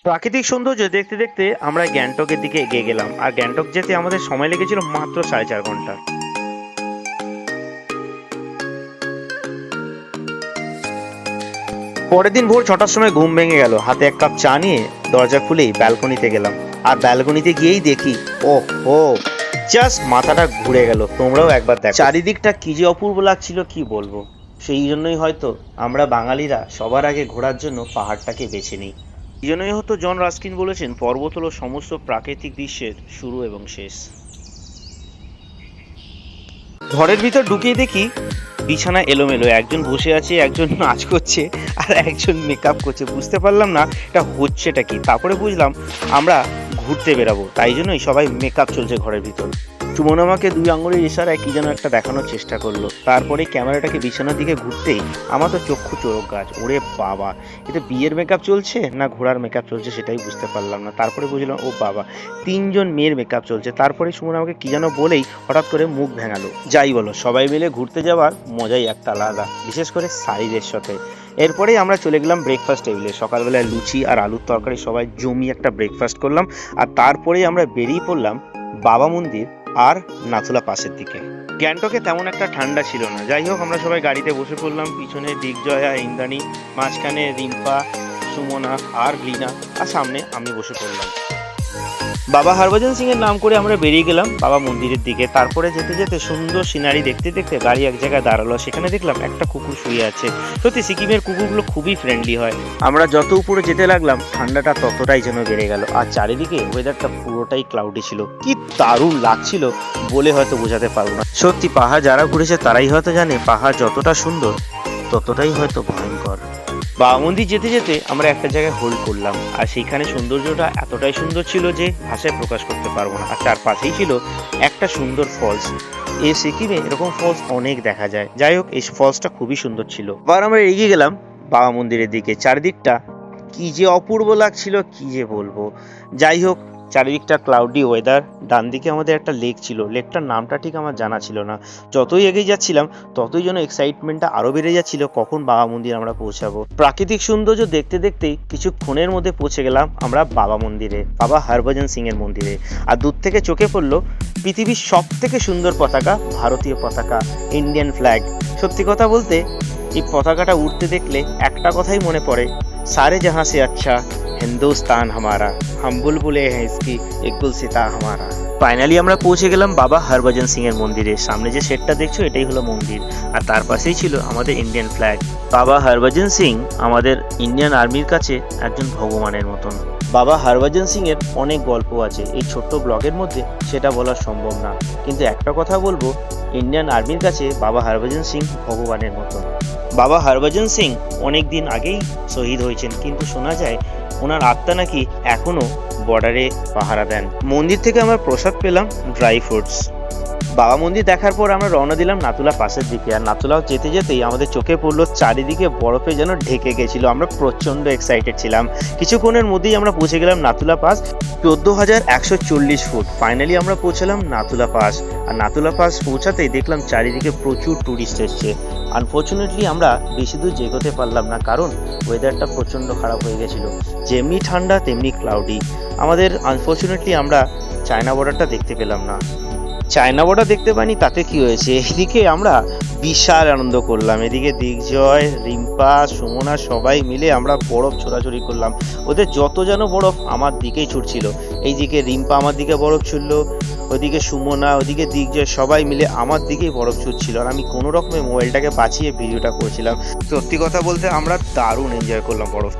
প্রাকৃতিক সৌন্দর্য দেখতে দেখতে আমরা গ্যাংটকের দিকে এগিয়ে গেলাম, আর গ্যাংটক যেতে আমাদের সময় লেগেছিল মাত্র 4.5 ঘন্টা। পরের দিন ভোর 6টার সময় ঘুম ভেঙে গেল, হাতে এক কাপ চা নিয়ে দরজা খুলেই ব্যালকনিতে গেলাম। আর ব্যালকনিতে গিয়েই দেখি, ও জাস্ট মাথাটা ঘুরে গেল। তোমরাও একবার দেখো, চারিদিকটা কি যে অপূর্ব লাগছিল কি বলবো। সেই জন্যই হয়তো আমরা বাঙালিরা সবার আগে ঘোরার জন্য পাহাড়টাকে বেছে নিই। এই জন্যই হয়তো জন রাস্কিন বলেছেন, পর্বত হলো সমস্ত প্রাকৃতিক দৃশ্যের শুরু এবং শেষ। ঘরের ভিতর ঢুকিয়ে দেখি বিছানা এলোমেলো, একজন বসে আছে, একজন নাচ করছে, আর একজন মেকআপ করছে। বুঝতে পারলাম না এটা হচ্ছেটা কি। তারপরে বুঝলাম আমরা ঘুরতে বেরাবো, তাই জন্যই সবাই মেকআপ চলছে ঘরের ভিতর। সুমন আমাকে 2 আঙুলের ইশারায় কি যেন একটা দেখানোর চেষ্টা করলো। তারপরে ক্যামেরাটাকে বিছানার দিকে ঘুরতেই আমার তো চক্ষু চোরক গাছ। ওরে বাবা, এটা বিয়ের মেকআপ চলছে না ঘোড়ার মেকআপ চলছে সেটাই বুঝতে পারলাম না। তারপরে বুঝলাম ও বাবা, 3জন মেয়ের মেকআপ চলছে। তারপরে সুমন আমাকে কি যেন বলেই হঠাৎ করে মুখ ভেঙালো। যাই বলো, সবাই মিলে ঘুরতে যাওয়ার মজাই একটা আলাদা, বিশেষ করে শাড়িদের সাথে। এরপরেই আমরা চলে গেলাম ব্রেকফাস্ট টেবিলে। সকালবেলায় লুচি আর আলুর তরকারি সবাই জমি একটা ব্রেকফাস্ট করলাম, আর তারপরেই আমরা বেরিয়ে পড়লাম বাবা মন্দির আর নাথুলা পাসের দিকে। গ্যাংটকে তেমন একটা ঠান্ডা ছিল না। যাই হোক, আমরা সবাই গাড়িতে বসে পড়লাম। পিছনে দিগ্জয়া, ইন্দ্রাণী, মাঝখানে রিম্পা, সুমনা আর গ্লিনা, আর সামনে আমি বসে পড়লাম। বাবা হরভজন সিং এর নাম করে আমরা বেরিয়ে গেলাম বাবা মন্দিরের দিকে। তারপরে যেতে যেতে সুন্দর সিনারি দেখতে দেখতে গাড়ি এক জায়গায় দাঁড়ালো। সেখানে দেখলাম একটা কুকুর শুয়ে আছে। সত্যি সিকিমের কুকুরগুলো খুবই ফ্রেন্ডলি হয়। আমরা যত উপরে যেতে লাগলাম ঠান্ডাটা ততটাই যেন বেড়ে গেল, আর চারিদিকে ওয়েদারটা পুরোটাই ক্লাউডি ছিল। কি দারুণ লাগছিল বলে হয়তো বোঝাতে পারবো না। সত্যি পাহাড় যারা ঘুরেছে তারাই হয়তো জানে পাহাড় যতটা সুন্দর ততটাই হয়তো ভয়ঙ্কর। বাবা মন্দির যেতে যেতে আমরা একটা জায়গায় হোল্ড করলাম, আর সেইখানে সৌন্দর্যটা এতটাই সুন্দর ছিল যে ভাষায় প্রকাশ করতে পারবো না। আর তার পাশেই ছিল একটা সুন্দর ফলস। এই সিকিমে এরকম ফলস অনেক দেখা যায়। যাই হোক, এই ফলসটা খুবই সুন্দর ছিল। আবার আমরা এগিয়ে গেলাম বাবা মন্দিরের দিকে। চারিদিকটা কি যে অপূর্ব লাগছিল কি যে বলবো। যাই হোক, চারিদিকটা ক্লাউডি ওয়েদার। ডান দিকে আমাদের একটা লেক ছিল, লেকটার নামটা ঠিক আমার জানা ছিল না। যতই এগিয়ে যাচ্ছিলাম ততই যেন এক্সাইটমেন্টটা আরো বেড়ে যাচ্ছিল কখন বাবা মন্দির আমরা পৌঁছাবো। প্রাকৃতিক সৌন্দর্য দেখতে দেখতেই কিছুক্ষণের মধ্যে পৌঁছে গেলাম আমরা বাবা মন্দিরে, বাবা হরভজন সিং এর মন্দিরে। আর দূর থেকে চোখে পড়লো পৃথিবীর সব থেকে সুন্দর পতাকা, ভারতীয় পতাকা, ইন্ডিয়ান ফ্ল্যাগ। সত্যি কথা বলতে এই পতাকাটা উঠতে দেখলে একটা কথাই মনে পড়ে, সারে জাহাঁ সে আচ্ছা হিন্দুস্তান হামারা, হাম বুলবুলে হ্যাঁ ইসকি এক গুলসিতা হামারা। ফাইনালি আমরা পৌঁছে গেলাম বাবা হরভজন সিং এর মন্দিরে। সামনে যে শেডটা দেখছো এটাই হলো মন্দির, আর তার পাশেই ছিল আমাদের ইন্ডিয়ান ফ্ল্যাগ। বাবা হরভজন সিং আমাদের ইন্ডিয়ান আর্মির কাছে একজন ভগবানের মতন। বাবা হরভজন সিং এর অনেক গল্প আছে, এই ছোট্ট ব্লগের মধ্যে সেটা বলা সম্ভব না। কিন্তু একটা কথা বলবো, ইন্ডিয়ান আর্মির কাছে বাবা হরভজন সিং ভগবানের মতন। বাবা হরভজন সিং অনেক দিন আগেই শহীদ হয়েছেন, কিন্তু শোনা যায় ওনার আত্মা নাকি এখনো বর্ডারে পাহারা দেন। মন্দির থেকে আমরা প্রসাদ পেলাম, ড্রাই ফ্রুটস। বাবা মন্দির দেখার পর আমরা রওনা দিলাম নাথুলা পাসের দিকে। আর নাথুলাও যেতে যেতেই আমাদের চোখে পড়লো চারিদিকে বরফে যেন ঢেকে গেছিল। আমরা প্রচন্ড এক্সাইটেড ছিলাম। কিছুক্ষণের মধ্যেই আমরা পৌঁছে গেলাম নাথুলা পাস, 14,140 ফুট। ফাইনালি আমরা পৌঁছালাম নাথুলা পাস। আর নাথুলা পাস পৌঁছাতেই দেখলাম চারিদিকে প্রচুর টুরিস্ট এসছে। আনফর্চুনেটলি আমরা বেশি দূর যেতে পারলাম না, কারণ ওয়েদারটা প্রচন্ড খারাপ হয়ে গেছিল। যেমনি ঠান্ডা তেমনি ক্লাউডি। আমাদের আনফর্চুনেটলি আমরা চায়না বর্ডারটা দেখতে পেলাম না। চায়না বর্ডার দেখতে পাইনি তাতে কি হয়েছে, এদিকে আমরা বিশাল আনন্দ করলাম। এদিকে দিগ্জয়, রিম্পা, সুমনা সবাই মিলে আমরা বরফ ছোড়াছুড়ি করলাম। ওদের যত যেন বরফ আমার দিকেই ছুটছিল। এইদিকে রিম্পা আমার দিকে বরফ ছুড়লো, ওদিকে সুমনা, ওদিকে দিগ্জয়, সবাই মিলে আমার দিকেই বরফ ছুটছিল। আর আমি কোনো রকমে মোবাইলটাকে বাঁচিয়ে ভিডিওটা করছিলাম। সত্যি কথা বলতে আমরা দারুণ এনজয় করলাম বরফ।